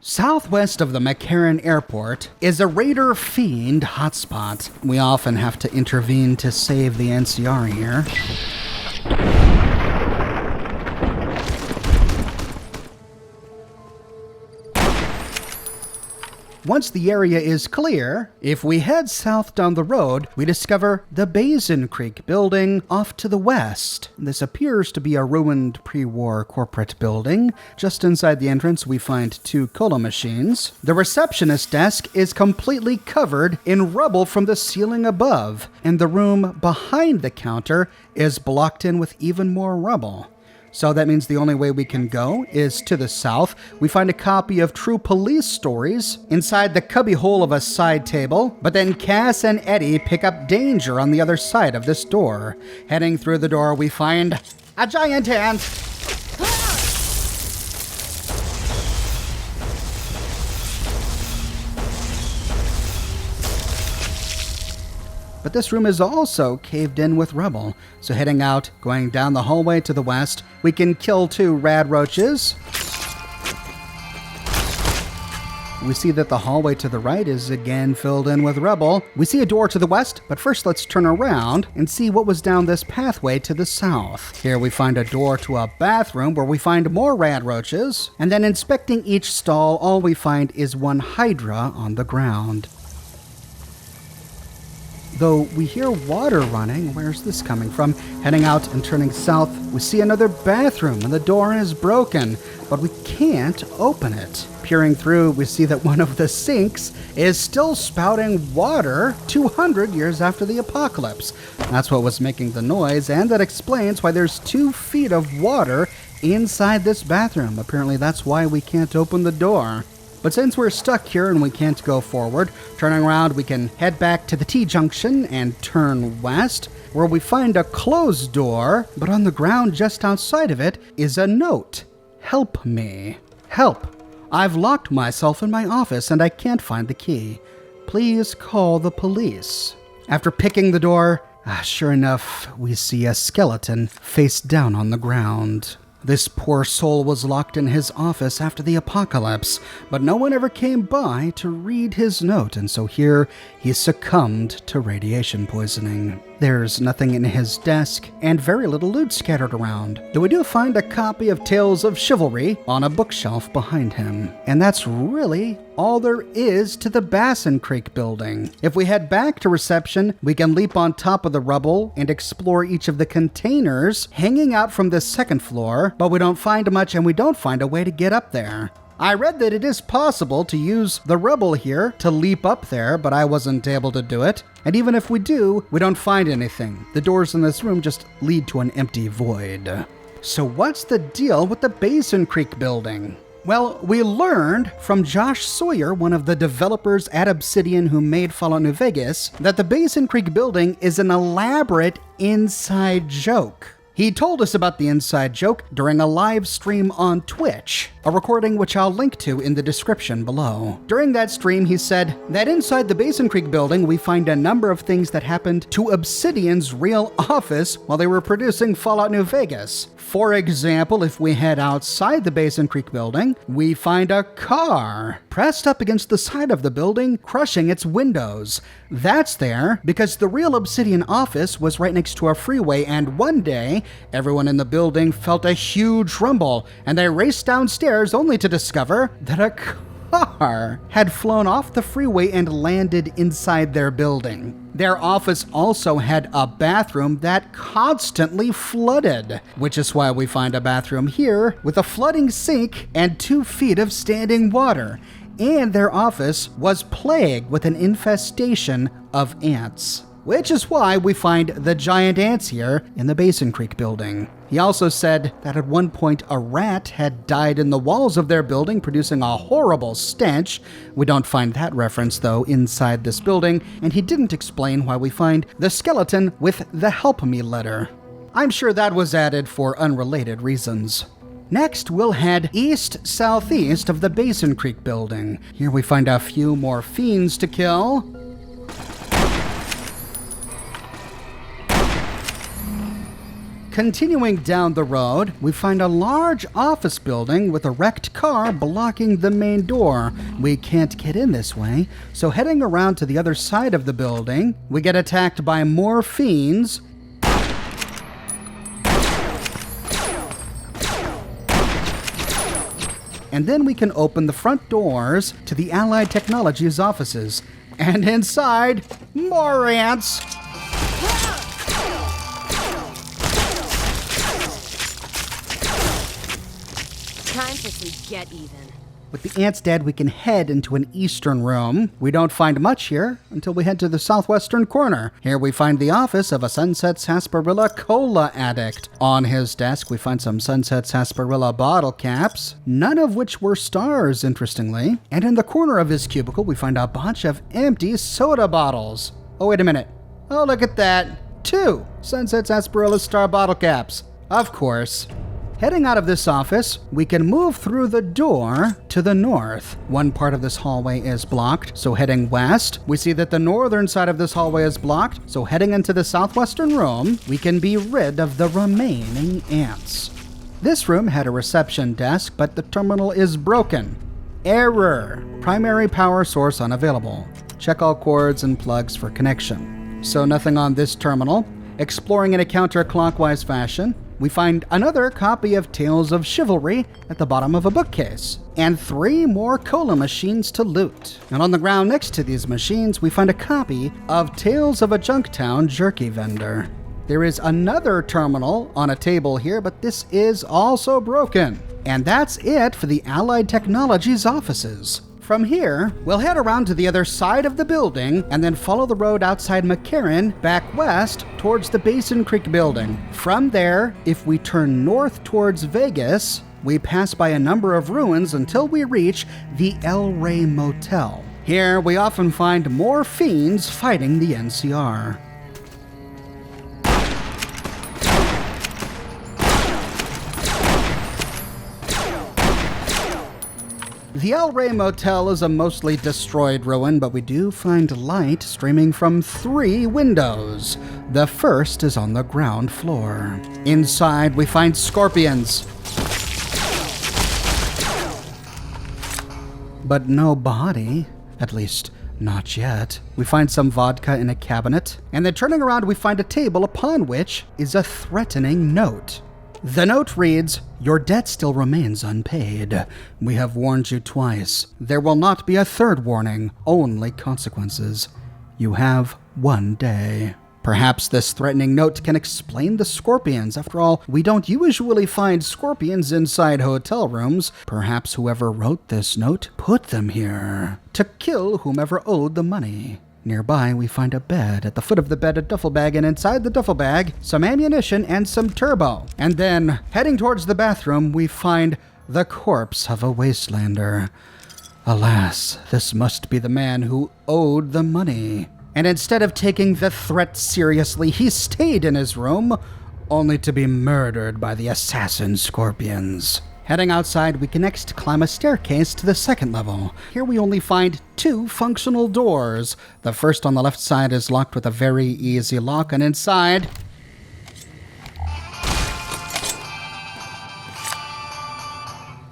Southwest of the McCarran Airport is a raider fiend hotspot. We often have to intervene to save the NCR here. Once the area is clear, if we head south down the road, we discover the Basin Creek building off to the west. This appears to be a ruined pre-war corporate building. Just inside the entrance, we find 2 cola machines. The receptionist desk is completely covered in rubble from the ceiling above, and the room behind the counter is blocked in with even more rubble. So that means the only way we can go is to the south. We find a copy of True Police Stories inside the cubbyhole of a side table, but then Cass and Eddie pick up danger on the other side of this door. Heading through the door, we find a giant ant. But this room is also caved in with rubble. So heading out, going down the hallway to the west, we can kill 2 rad roaches. We see that the hallway to the right is again filled in with rubble. We see a door to the west, but first let's turn around and see what was down this pathway to the south. Here we find a door to a bathroom where we find more rad roaches. And then inspecting each stall, all we find is 1 hydra on the ground. Though we hear water running, where's this coming from? Heading out and turning south, we see another bathroom and the door is broken, but we can't open it. Peering through, we see that one of the sinks is still spouting water 200 years after the apocalypse. That's what was making the noise, and that explains why there's 2 feet of water inside this bathroom. Apparently that's why we can't open the door. But since we're stuck here and we can't go forward, turning around we can head back to the T-junction and turn west, where we find a closed door, but on the ground just outside of it is a note. Help me. Help. I've locked myself in my office and I can't find the key. Please call the police. After picking the door, sure enough, we see a skeleton face down on the ground. This poor soul was locked in his office after the apocalypse, but no one ever came by to read his note, and so here he succumbed to radiation poisoning. There's nothing in his desk, and very little loot scattered around, though we do find a copy of Tales of Chivalry on a bookshelf behind him. And that's really all there is to the Basin Creek building. If we head back to reception, we can leap on top of the rubble and explore each of the containers hanging out from the 2nd floor, but we don't find much and we don't find a way to get up there. I read that it is possible to use the rubble here to leap up there, but I wasn't able to do it. And even if we do, we don't find anything. The doors in this room just lead to an empty void. So what's the deal with the Basin Creek building? Well, we learned from Josh Sawyer, one of the developers at Obsidian who made Fallout New Vegas, that the Basin Creek building is an elaborate inside joke. He told us about the inside joke during a live stream on Twitch, a recording which I'll link to in the description below. During that stream, he said that inside the Basin Creek building, we find a number of things that happened to Obsidian's real office while they were producing Fallout New Vegas. For example, if we head outside the Basin Creek building, we find a car pressed up against the side of the building, crushing its windows. That's there because the real Obsidian office was right next to a freeway, and one day, everyone in the building felt a huge rumble, and they raced downstairs only to discover that a car had flown off the freeway and landed inside their building. Their office also had a bathroom that constantly flooded, which is why we find a bathroom here with a flooding sink and 2 feet of standing water. And their office was plagued with an infestation of ants, which is why we find the giant ants here in the Basin Creek building. He also said that at one point a rat had died in the walls of their building, producing a horrible stench. We don't find that reference, though, inside this building, and he didn't explain why we find the skeleton with the Help Me letter. I'm sure that was added for unrelated reasons. Next, we'll head east-southeast of the Basin Creek building. Here we find a few more fiends to kill. Continuing down the road, we find a large office building with a wrecked car blocking the main door. We can't get in this way, so heading around to the other side of the building, we get attacked by more fiends. And then we can open the front doors to the Allied Technologies offices. And inside, more ants! Time for some get even. With the ants dead, we can head into an eastern room. We don't find much here until we head to the southwestern corner. Here we find the office of a Sunset Sarsaparilla cola addict. On his desk, we find some Sunset Sarsaparilla bottle caps, none of which were stars, interestingly. And in the corner of his cubicle, we find a bunch of empty soda bottles. Oh, wait a minute. Oh, look at that. 2 Sunset Sarsaparilla star bottle caps. Of course. Heading out of this office, we can move through the door to the north. One part of this hallway is blocked, so heading west, we see that the northern side of this hallway is blocked, so heading into the southwestern room, we can be rid of the remaining ants. This room had a reception desk, but the terminal is broken. Error. Primary power source unavailable. Check all cords and plugs for connection. So nothing on this terminal. Exploring in a counterclockwise fashion, we find another copy of Tales of Chivalry at the bottom of a bookcase, and 3 more cola machines to loot. And on the ground next to these machines, we find a copy of Tales of a Junktown jerky vendor. There is another terminal on a table here, but this is also broken. And that's it for the Allied Technologies offices. From here, we'll head around to the other side of the building and then follow the road outside McCarran back west towards the Basin Creek building. From there, if we turn north towards Vegas, we pass by a number of ruins until we reach the Elray Motel. Here, we often find more fiends fighting the NCR. The Elray Motel is a mostly destroyed ruin, but we do find light streaming from 3 windows. The first is on the ground floor. Inside, we find scorpions. But no body, at least not yet. We find some vodka in a cabinet, and then turning around, we find a table upon which is a threatening note. The note reads, "Your debt still remains unpaid. We have warned you twice. There will not be a third warning, only consequences. You have 1 day." Perhaps this threatening note can explain the scorpions. After all, we don't usually find scorpions inside hotel rooms. Perhaps whoever wrote this note put them here to kill whomever owed the money. Nearby, we find a bed. At the foot of the bed, a duffel bag, and inside the duffel bag, some ammunition and some turbo. And then, heading towards the bathroom, we find the corpse of a wastelander. Alas, this must be the man who owed the money. And instead of taking the threat seriously, he stayed in his room, only to be murdered by the assassin scorpions. Heading outside, we can next climb a staircase to the 2nd level. Here we only find 2 functional doors. The first on the left side is locked with a very easy lock, and inside...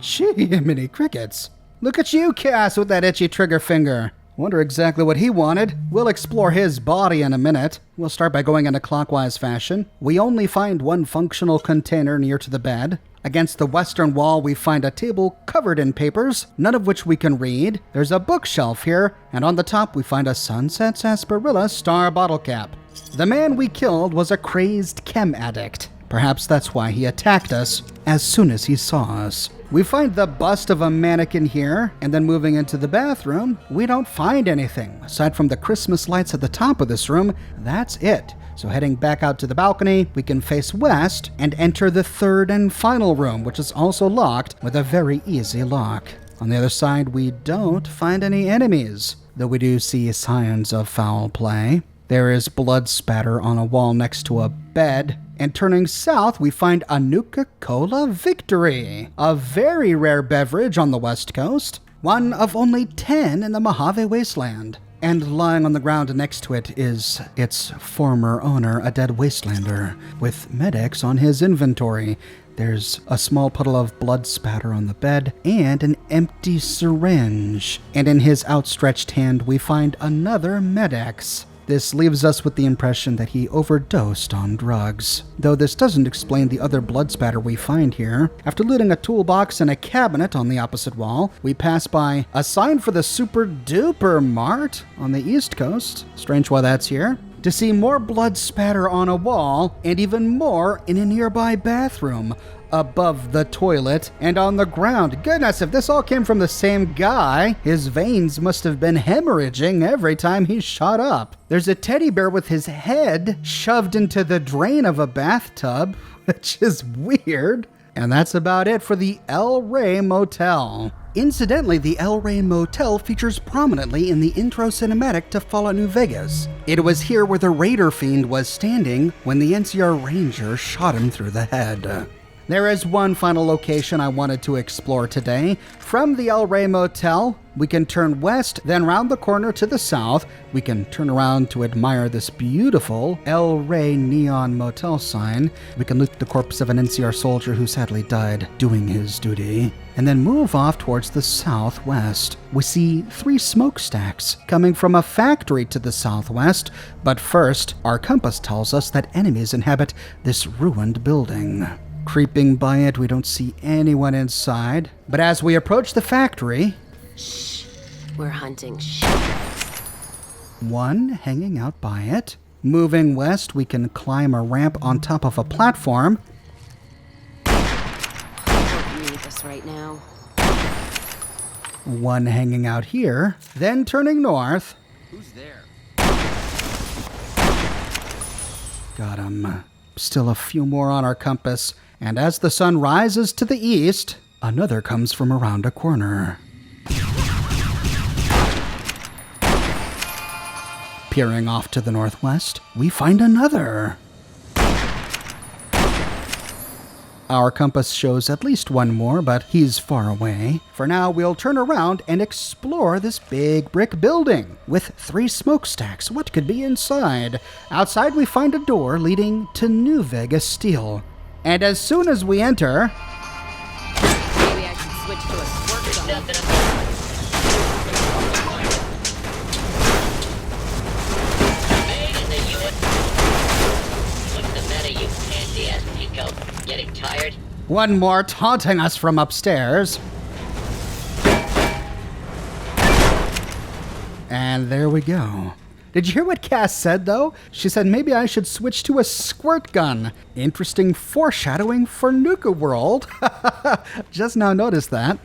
Gee, mini crickets. Look at you, Cass, with that itchy trigger finger. Wonder exactly what he wanted. We'll explore his body in a minute. We'll start by going in a clockwise fashion. We only find 1 functional container near to the bed. Against the western wall, we find a table covered in papers, none of which we can read. There's a bookshelf here, and on the top we find a Sunset Sarsaparilla star bottle cap. The man we killed was a crazed chem addict. Perhaps that's why he attacked us as soon as he saw us. We find the bust of a mannequin here, and then moving into the bathroom, we don't find anything. Aside from the Christmas lights at the top of this room, that's it. So heading back out to the balcony, we can face west and enter the 3rd and final room, which is also locked with a very easy lock. On the other side, we don't find any enemies, though we do see signs of foul play. There is blood spatter on a wall next to a bed, and turning south, we find a Nuka-Cola Victory, a very rare beverage on the West Coast, one of only 10 in the Mojave Wasteland. And lying on the ground next to it is its former owner, a dead wastelander, with medics on his inventory. There's a small puddle of blood spatter on the bed and an empty syringe. And in his outstretched hand, we find another Med-X. This leaves us with the impression that he overdosed on drugs. Though this doesn't explain the other blood spatter we find here. After looting a toolbox and a cabinet on the opposite wall, we pass by a sign for the Super Duper Mart on the East Coast. Strange why that's here. To see more blood spatter on a wall, and even more in a nearby bathroom, above the toilet, and on the ground. Goodness, if this all came from the same guy, his veins must have been hemorrhaging every time he shot up. There's a teddy bear with his head shoved into the drain of a bathtub, which is weird. And that's about it for the Elray Motel. Incidentally, the Elray Motel features prominently in the intro cinematic to Fallout New Vegas. It was here where the Raider Fiend was standing when the NCR Ranger shot him through the head. There is one final location I wanted to explore today. From the Elray Motel, we can turn west, then round the corner to the south. We can turn around to admire this beautiful Elray neon motel sign. We can loot the corpse of an NCR soldier who sadly died doing his duty. And then move off towards the southwest. We see 3 smokestacks coming from a factory to the southwest. But first, our compass tells us that enemies inhabit this ruined building. Creeping by it, we don't see anyone inside. But as we approach the factory... Shh. We're hunting. Shh. One hanging out by it. Moving west, we can climb a ramp on top of a platform. I don't need this right now. One hanging out here. Then turning north. Who's there? Got him. Still a few more on our compass. And as the sun rises to the east, another comes from around a corner. Peering off to the northwest, we find another. Our compass shows at least one more, but he's far away. For now, we'll turn around and explore this big brick building with 3 smokestacks. What could be inside? Outside, we find a door leading to New Vegas Steel. And as soon as we enter... Maybe I should switch to a squirt gun. Made in the U.S. What's the matter, you candy-ass Pico? Getting tired? One more taunting us from upstairs. And there we go. Did you hear what Cass said, though? She said maybe I should switch to a squirt gun. Interesting foreshadowing for Nuka World. Just now noticed that.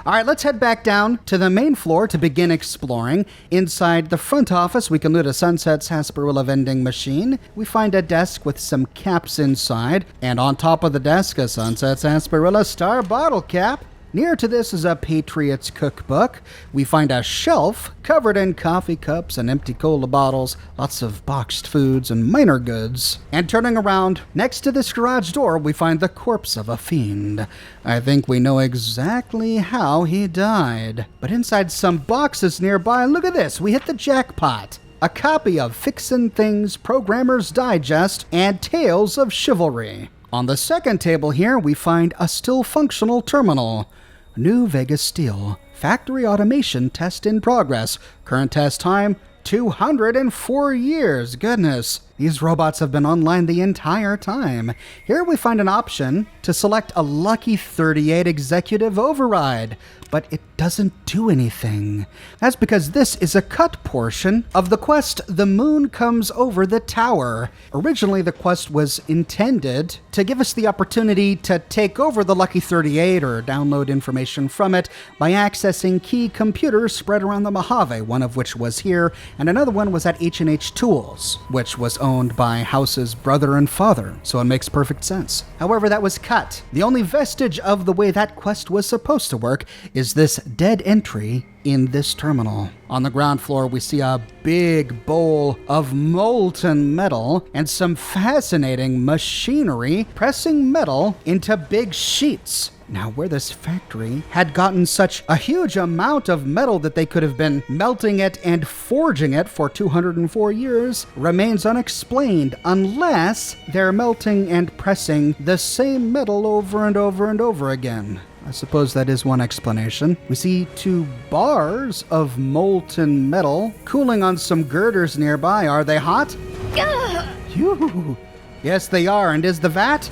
All right, let's head back down to the main floor to begin exploring. Inside the front office, we can loot a Sunset Sarsaparilla vending machine. We find a desk with some caps inside. And on top of the desk, a Sunset Sarsaparilla Star bottle cap. Near to this is a Patriot's cookbook. We find a shelf covered in coffee cups and empty cola bottles, lots of boxed foods and minor goods. And turning around, next to this garage door, we find the corpse of a fiend. I think we know exactly how he died. But inside some boxes nearby, look at this, we hit the jackpot. A copy of Fixin' Things Programmer's Digest and Tales of Chivalry. On the second table here, we find a still functional terminal. New Vegas Steel. Factory automation test in progress. Current test time, 204 years. Goodness. These robots have been online the entire time. Here we find an option to select a Lucky 38 executive override, but it doesn't do anything. That's because this is a cut portion of the quest The Moon Comes Over the Tower. Originally, the quest was intended to give us the opportunity to take over the Lucky 38 or download information from it by accessing key computers spread around the Mojave, one of which was here, and another one was at H&H Tools, which was owned by House's brother and father, so it makes perfect sense. However, that was cut. The only vestige of the way that quest was supposed to work is this dead entry in this terminal. On the ground floor, we see a big bowl of molten metal and some fascinating machinery pressing metal into big sheets. Now, where this factory had gotten such a huge amount of metal that they could have been melting it and forging it for 204 years remains unexplained, unless they're melting and pressing the same metal over and over and over again. I suppose that is one explanation. We see 2 bars of molten metal cooling on some girders nearby. Are they hot? Phew. Yes, they are. And is the vat?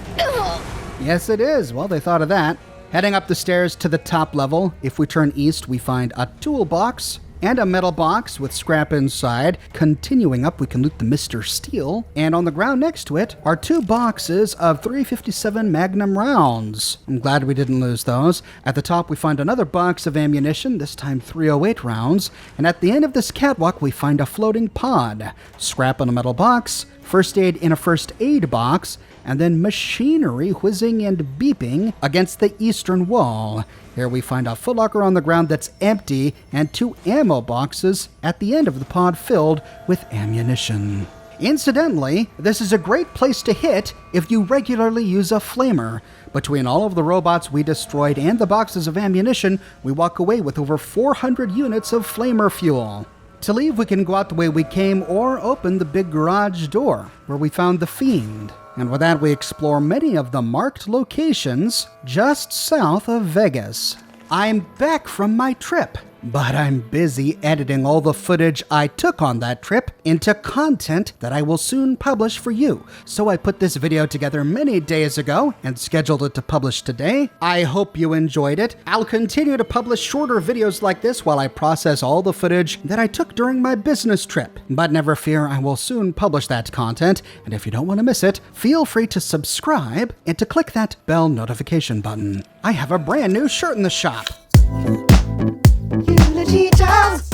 Yes, it is. Well, they thought of that. Heading up the stairs to the top level, if we turn east, we find a toolbox and a metal box with scrap inside. Continuing up, we can loot the Mr. Steel. And on the ground next to it are 2 boxes of 357 Magnum rounds. I'm glad we didn't lose those. At the top, we find another box of ammunition, this time 308 rounds. And at the end of this catwalk, we find a floating pod. Scrap in a metal box, first aid in a first aid box, and then machinery whizzing and beeping against the eastern wall. Here we find a footlocker on the ground that's empty and 2 ammo boxes at the end of the pod filled with ammunition. Incidentally, this is a great place to hit if you regularly use a flamer. Between all of the robots we destroyed and the boxes of ammunition, we walk away with over 400 units of flamer fuel. To leave, we can go out the way we came or open the big garage door where we found the Fiend. And with that, we explore many of the marked locations just south of Vegas. I'm back from my trip, but I'm busy editing all the footage I took on that trip into content that I will soon publish for you. So I put this video together many days ago and scheduled it to publish today. I hope you enjoyed it. I'll continue to publish shorter videos like this while I process all the footage that I took during my business trip. But never fear, I will soon publish that content, and if you don't want to miss it, feel free to subscribe and to click that bell notification button. I have a brand new shirt in the shop. Eulogy Jones.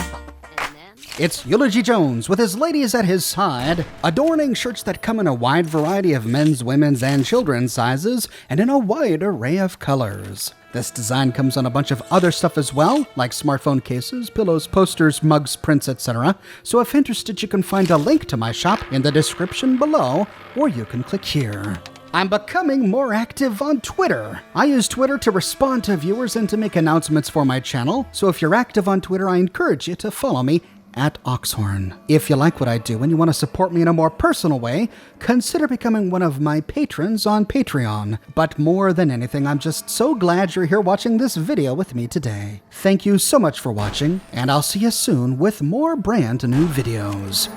It's Eulogy Jones with his ladies at his side, adorning shirts that come in a wide variety of men's, women's, and children's sizes, and in a wide array of colors. This design comes on a bunch of other stuff as well, like smartphone cases, pillows, posters, mugs, prints, etc. So if interested, you can find a link to my shop in the description below, or you can click here. I'm becoming more active on Twitter. I use Twitter to respond to viewers and to make announcements for my channel, so if you're active on Twitter, I encourage you to follow me at Oxhorn. If you like what I do and you want to support me in a more personal way, consider becoming one of my patrons on Patreon. But more than anything, I'm just so glad you're here watching this video with me today. Thank you so much for watching, and I'll see you soon with more brand new videos.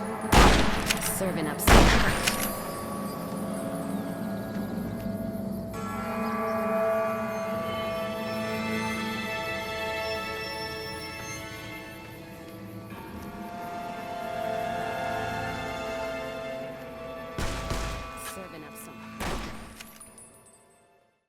Serving up